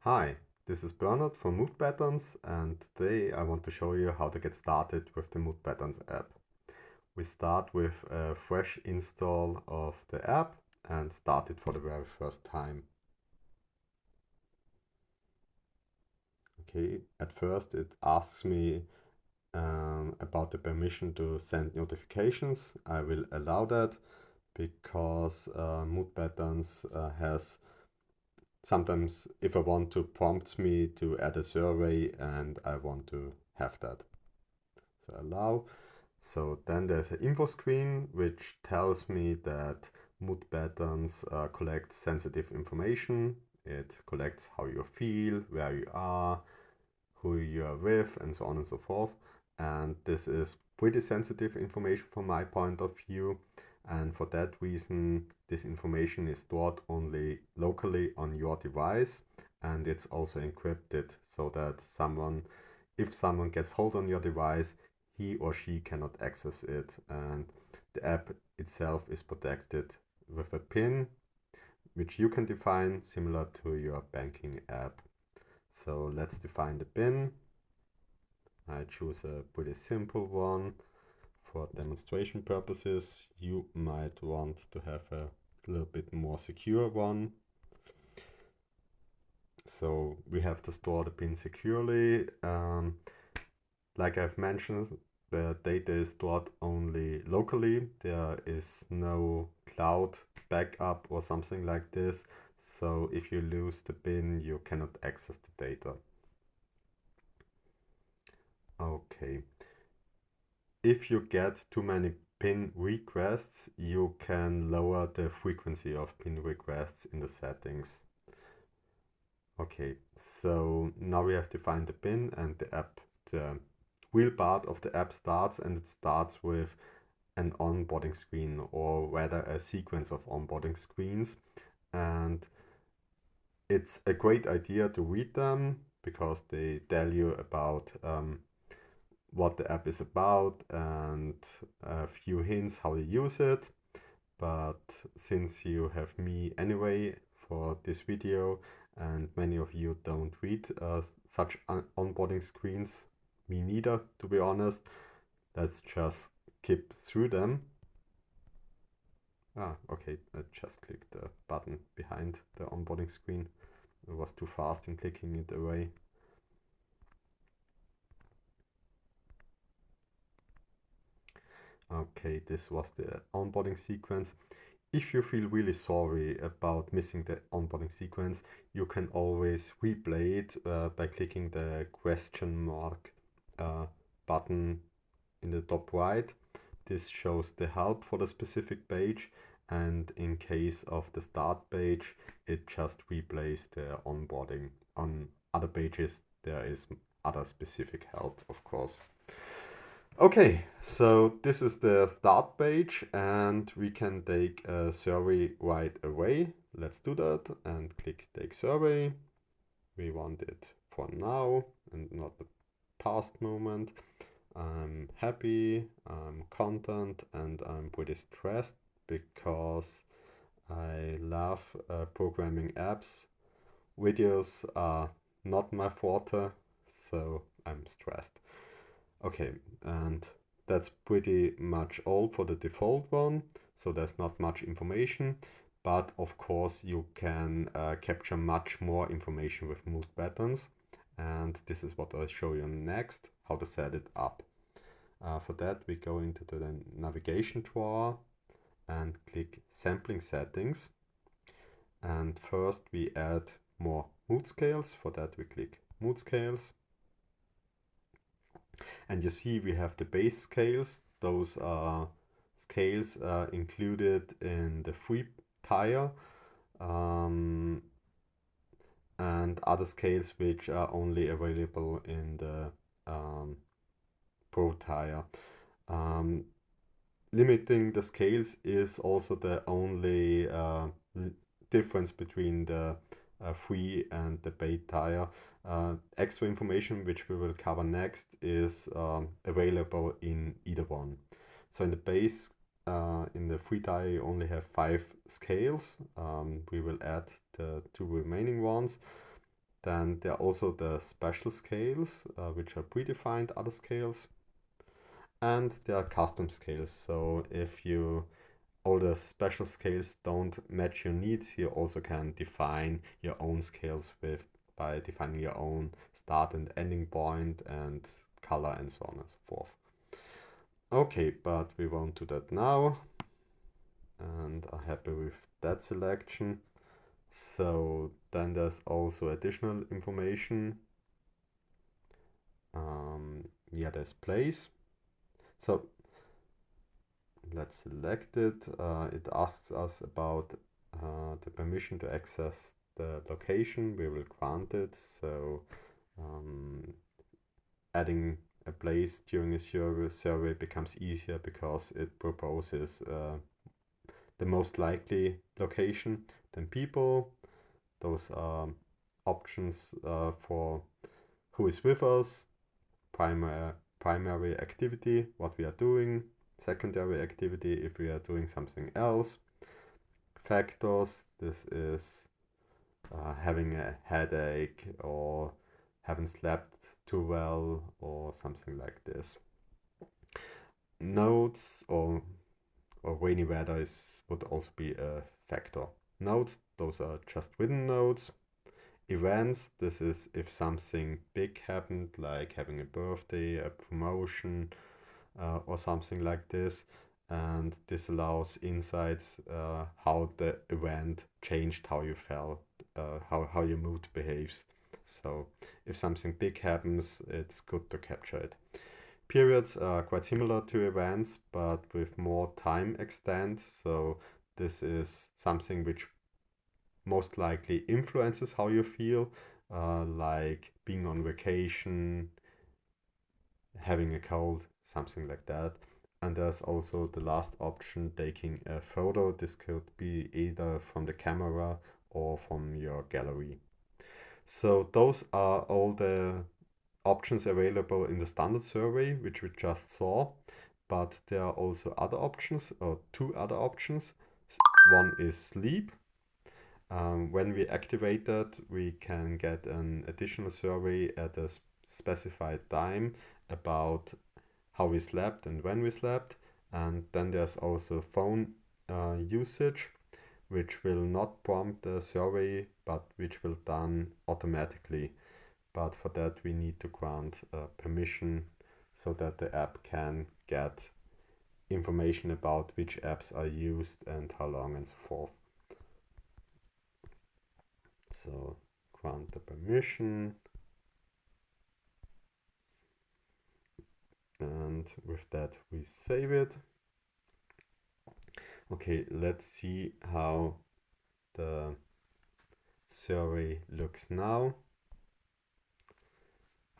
Hi, this is Bernard from Mood Patterns, and today I want to show you how to get started with the Mood Patterns app. We start with a fresh install of the app and start it for the very first time. Okay, at first it asks me about the permission to send notifications. I will allow that because Mood Patterns has sometimes if I want to prompt me to add a survey and I want to have that. So allow. So then there's an info screen which tells me that Mood Patterns collects sensitive information. It collects how you feel, where you are, who you are with, and so on and so forth. And this is pretty sensitive information from my point of view. And for that reason, this information is stored only locally on your device. And it's also encrypted so that if someone gets hold on your device, he or she cannot access it. And the app itself is protected with a PIN, which you can define similar to your banking app. So let's define the PIN. I choose a pretty simple one for demonstration purposes. You might want to have a little bit more secure one. So we have to store the PIN securely. Like I've mentioned, the data is stored only locally. There is no cloud backup or something like this. So if you lose the PIN, you cannot access the data. Okay. If you get too many pin requests, you can lower the frequency of pin requests in the settings. Okay, so now we have defined the pin and the wheel part of the app starts, and it starts with an onboarding screen, or rather a sequence of onboarding screens. And it's a great idea to read them because they tell you about what the app is about and a few hints how to use it. But since you have me anyway for this video and many of you don't read such onboarding screens, me neither to be honest, let's just skip through them. Okay, I just clicked the button behind the onboarding screen. I was too fast in clicking it away. Okay, this was the onboarding sequence. If you feel really sorry about missing the onboarding sequence, you can always replay it by clicking the question mark button in the top right. This shows the help for the specific page, and in case of the start page, it just replays the onboarding. On other pages, there is other specific help, of course. Okay, so this is the start page and we can take a survey right away. Let's do that and click take survey. We want it for now and not the past moment. I'm happy, I'm content, and I'm pretty stressed because I love programming apps. Videos are not my forte, so I'm stressed. Okay, and that's pretty much all for the default one. So there's not much information, but of course you can capture much more information with mood patterns. And this is what I'll show you next, how to set it up. For that, we go into the navigation drawer and click sampling settings. And first we add more mood scales. For that, we click mood scales. And you see we have the base scales. Those are scales included in the free tier, and other scales which are only available in the pro tier. Limiting the scales is also the only difference between the free and the paid tier. Extra information, which we will cover next, is available in either one. So in the base, in the free tier, you only have 5 scales. We will add the 2 remaining ones. Then there are also the special scales, which are predefined other scales. And there are custom scales. So if all the special scales don't match your needs, you also can define your own scales by defining your own start and ending point and color and so on and so forth. Okay, but we won't do that now. And I'm happy with that selection. So then there's also additional information. Yeah, there's place. So let's select it. It asks us about the permission to access the location. We will grant it. So adding a place during a survey becomes easier because it proposes the most likely location. Then people, those are options for who is with us, primary activity, what we are doing, secondary activity if we are doing something else, factors, this is having a headache or haven't slept too well or something like this. Nodes or rainy weather would also be a factor. Nodes, those are just written nodes. Events, this is if something big happened, like having a birthday, a promotion, or something like this. And this allows insights how the event changed how you felt, how your mood behaves. So if something big happens, it's good to capture it. Periods are quite similar to events, but with more time extent. So this is something which most likely influences how you feel, like being on vacation, having a cold, something like that. And there's also the last option, taking a photo. This could be either from the camera or from your gallery. So those are all the options available in the standard survey, which we just saw. But there are also other options, or two other options. One is sleep. When we activate that, we can get an additional survey at a specified time about how we slept and when we slept. And then there's also phone usage, which will not prompt the survey, but which will done automatically. But for that, we need to grant permission so that the app can get information about which apps are used and how long and so forth. So grant the permission. And with that, we save it. Okay, let's see how the survey looks now.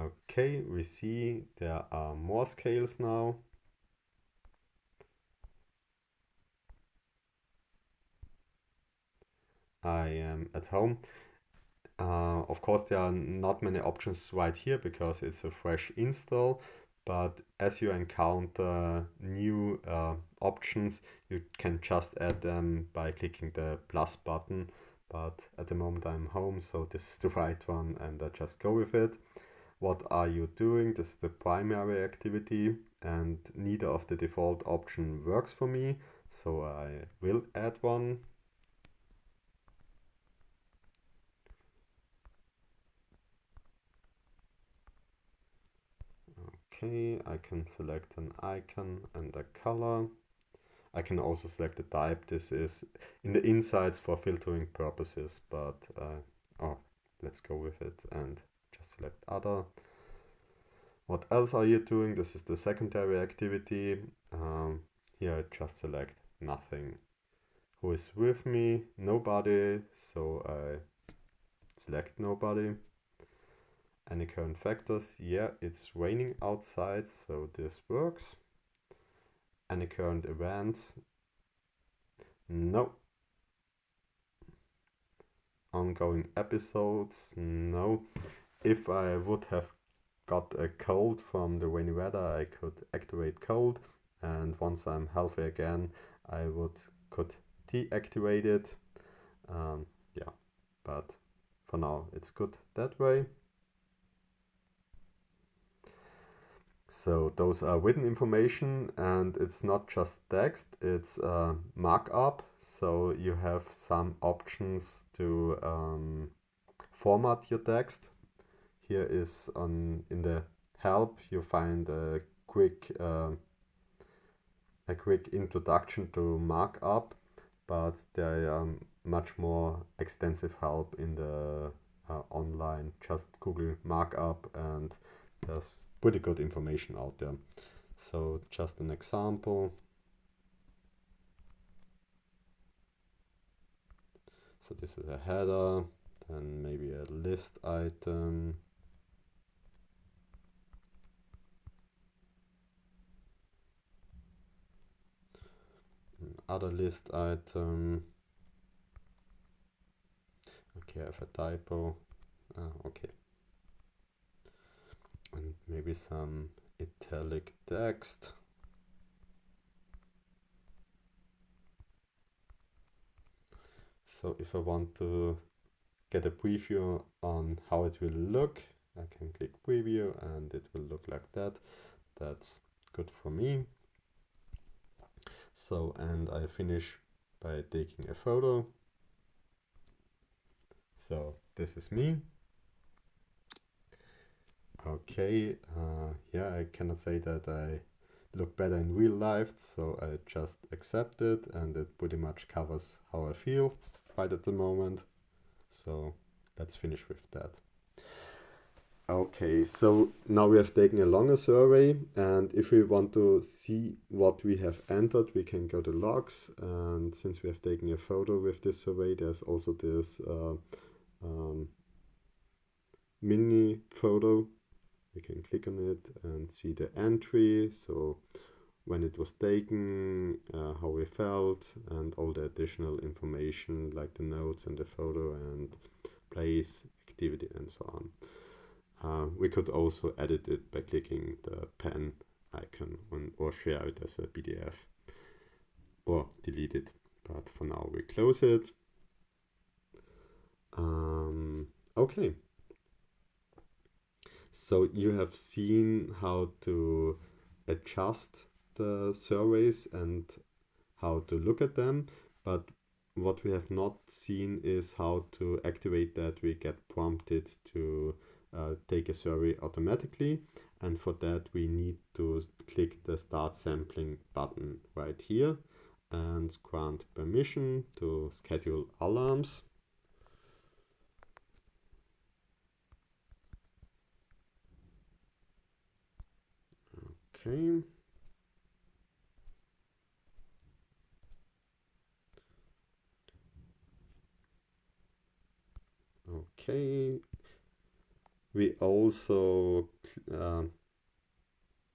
Okay, we see there are more scales now. I am at home. Of course, there are not many options right here because it's a fresh install, but as you encounter new options, you can just add them by clicking the plus button. But at the moment I'm home, so this is the right one and I just go with it. What are you doing? This is the primary activity and neither of the default option works for me, so I will add one. Okay, I can select an icon and a color. I can also select the type. This is in the insights for filtering purposes, but let's go with it and just select other. What else are you doing? This is the secondary activity. Here I just select nothing. Who is with me? Nobody, so I select nobody. Any current factors? Yeah, it's raining outside, so this works. Any current events? No. Ongoing episodes? No. If I would have got a cold from the rainy weather, I could activate cold, and once I'm healthy again, could deactivate it. Yeah, but for now it's good that way. So those are written information, and it's not just text, it's markup. So you have some options to format your text. Here is in the help you find a quick introduction to markup, but there are much more extensive help in the online. Just Google markup and there's pretty good information out there. So just an example. So this is a header, then maybe a list item. Another list item. Okay, I have a typo. Okay. And maybe some italic text. So if I want to get a preview on how it will look, I can click preview and it will look like that. That's good for me. So, and I finish by taking a photo. So this is me. Okay, yeah, I cannot say that I look better in real life, so I just accept it, and it pretty much covers how I feel right at the moment. So let's finish with that. Okay, so now we have taken a longer survey, and if we want to see what we have entered, we can go to logs. And since we have taken a photo with this survey, there's also this mini photo. We can click on it and see the entry, so when it was taken, how we felt, and all the additional information like the notes and the photo and place, activity, and so on. We could also edit it by clicking the pen icon or share it as a PDF or delete it. But for now, we close it. Okay. So you have seen how to adjust the surveys and how to look at them, but what we have not seen is how to activate that we get prompted to take a survey automatically, and for that we need to click the start sampling button right here and grant permission to schedule alarms. Okay. Okay. We also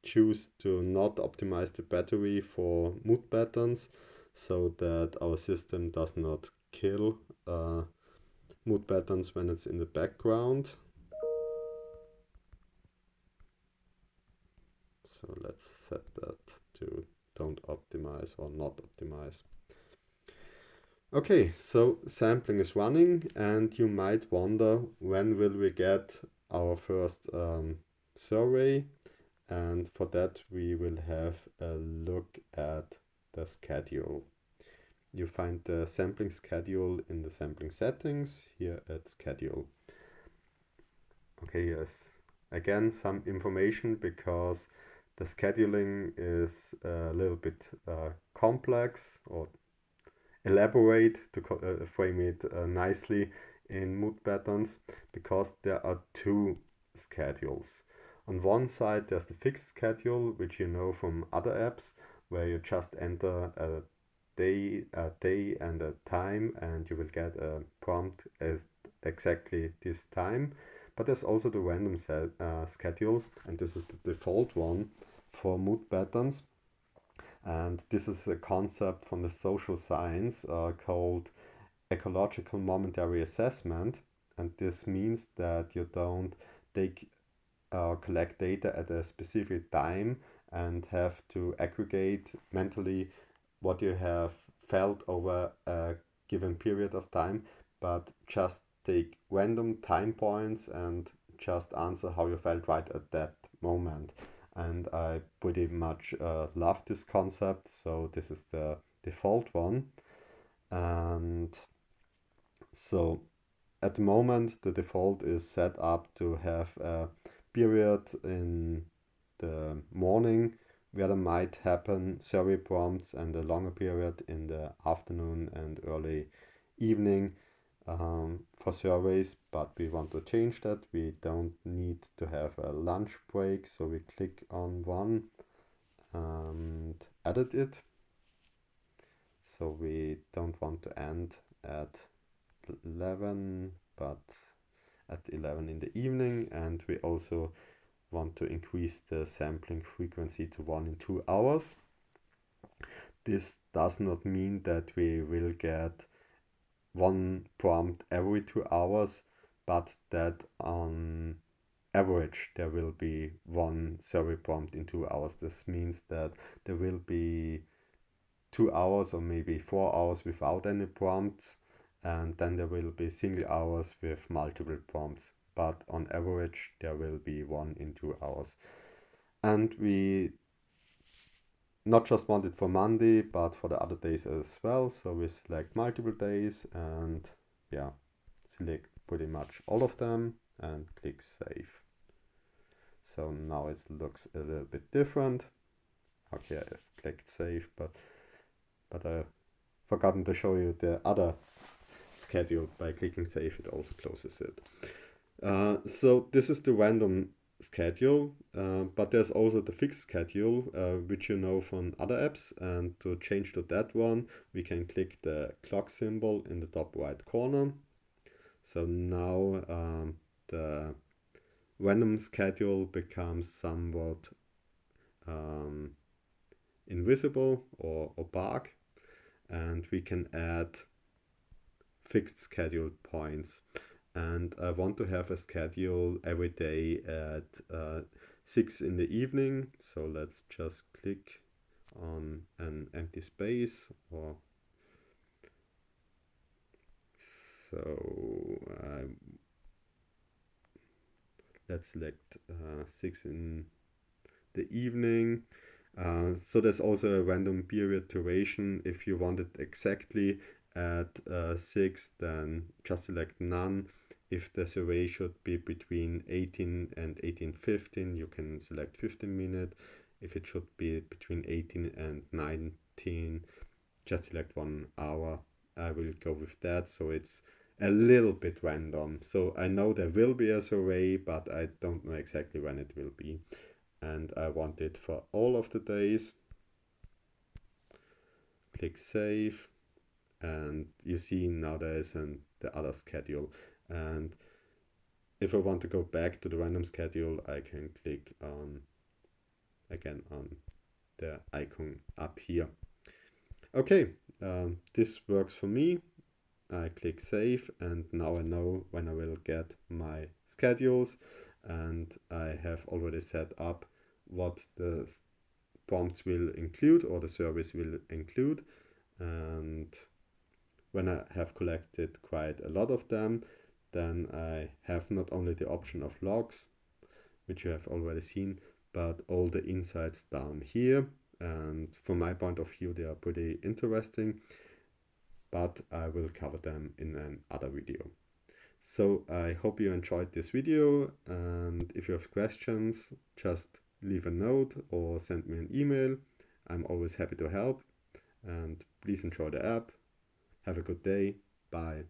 choose to not optimize the battery for mood patterns so that our system does not kill mood patterns when it's in the background. So let's set that to don't optimize or not optimize. Okay, so sampling is running, and you might wonder when will we get our first survey, and for that we will have a look at the schedule. You find the sampling schedule in the sampling settings here at schedule. Okay, yes, again some information because the scheduling is a little bit complex or elaborate to frame it nicely in mood patterns, because there are two schedules. On one side there's the fixed schedule, which you know from other apps, where you just enter a day and a time, and you will get a prompt as exactly this time. But there's also the random schedule, and this is the default one for mood patterns. And this is a concept from the social science called ecological momentary assessment. And this means that you don't collect data at a specific time and have to aggregate mentally what you have felt over a given period of time, but just take random time points and just answer how you felt right at that moment. And I pretty much love this concept, so this is the default one. And so at the moment, the default is set up to have a period in the morning where there might happen survey prompts and a longer period in the afternoon and early evening for surveys, but we want to change that. We don't need to have a lunch break, so we click on one and edit it. So we don't want to end at 11, but at 11 in the evening, and we also want to increase the sampling frequency to 1 in 2 hours. This does not mean that we will get one prompt every 2 hours, but that on average there will be one survey prompt in 2 hours. This means that there will be 2 hours or maybe 4 hours without any prompts, and then there will be single hours with multiple prompts, but on average there will be 1 in 2 hours. And we not just want it for Monday, but for the other days as well. So we select multiple days and yeah, select pretty much all of them and click save. So now it looks a little bit different. Okay, I've clicked save, but I've forgotten to show you the other schedule. By clicking save, it also closes it. So this is the random schedule, but there's also the fixed schedule, which you know from other apps. And to change to that one, we can click the clock symbol in the top right corner. So now the random schedule becomes somewhat invisible or opaque, and we can add fixed schedule points. And I want to have a schedule every day at 6 in the evening. So let's just click on an empty space, or so let's select 6 in the evening. So there's also a random period duration. If you want it exactly at 6, then just select none. If the survey should be between 18 and 18:15, you can select 15 minutes. If it should be between 18 and 19, just select 1 hour. I will go with that, so it's a little bit random. So I know there will be a survey, but I don't know exactly when it will be. And I want it for all of the days. Click save, and you see now there is the other schedule. And if I want to go back to the random schedule, I can click again on the icon up here. Okay, this works for me. I click save, and now I know when I will get my schedules, and I have already set up what the prompts will include or the service will include. And when I have collected quite a lot of them, then I have not only the option of logs, which you have already seen, but all the insights down here. And from my point of view, they are pretty interesting, but I will cover them in another video. So I hope you enjoyed this video, and if you have questions, just leave a note or send me an email. I'm always happy to help, and please enjoy the app. Have a good day. Bye.